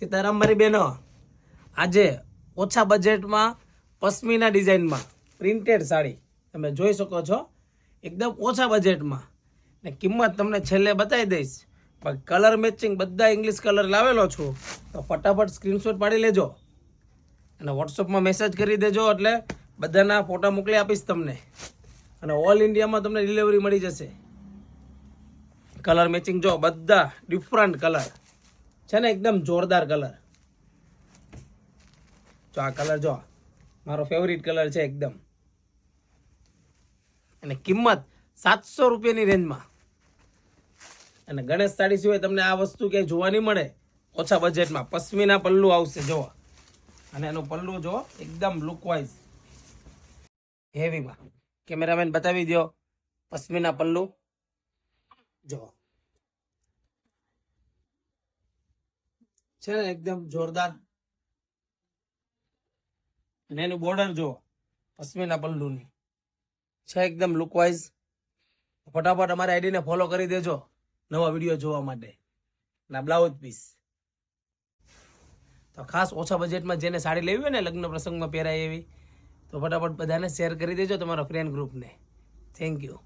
સીતારામ મારી બહેનો, આજે ઓછા બજેટમાં પશ્મિના ડિઝાઇનમાં પ્રિન્ટેડ સાડી તમે જોઈ શકો છો, એકદમ ઓછા બજેટમાં. ને કિંમત તમને છેલ્લે બતાવી દઈશ, પણ કલર મેચિંગ બધા ઇંગ્લિશ કલર લાવેલો છું. તો ફટાફટ સ્ક્રીનશોટ પાડી લેજો અને વોટ્સઅપમાં મેસેજ કરી દેજો, એટલે બધાના ફોટા મોકલી આપીશ તમને. અને ઓલ ઇન્ડિયામાં તમને ડિલિવરી મળી જશે. કલર મેચિંગ જો, બધા ડિફરન્ટ કલર છે ને, એકદમ જોરદાર કલર. જો આ કલર જો, મારો ફેવરિટ કલર છે એકદમ. અને કિંમત 700 રૂપિયાની રેન્જમાં. અને ગણેશ સાડી સિવાય તમને આ વસ્તુ ક્યાંય જોવા નહીં મળે ઓછા બજેટમાં. પશ્મિના પલ્લુ આવશે જો, અને એનું પલ્લુ જો એકદમ લુકવાઇઝ હેવીમાં. કેમેરામેન બતાવી દો પશ્મિના પલ્લુ જો, છે ને એકદમ જોરદાર. અને એનું બોર્ડર જો પશ્મિના પલ્લુની છે, એકદમ લુકવાઇઝ. ફટાફટ અમારી આઈડીને ફોલો કરી દેજો નવા વિડીયો જોવા માટે. ના બ્લાઉઝ પીસ તો ખાસ ઓછા બજેટમાં જેને સાડી લેવી હોય ને લગ્ન પ્રસંગમાં પહેરાય એવી, તો ફટાફટ બધાને શેર કરી દેજો તમારા ફ્રેન્ડ ગ્રુપને. Thank you.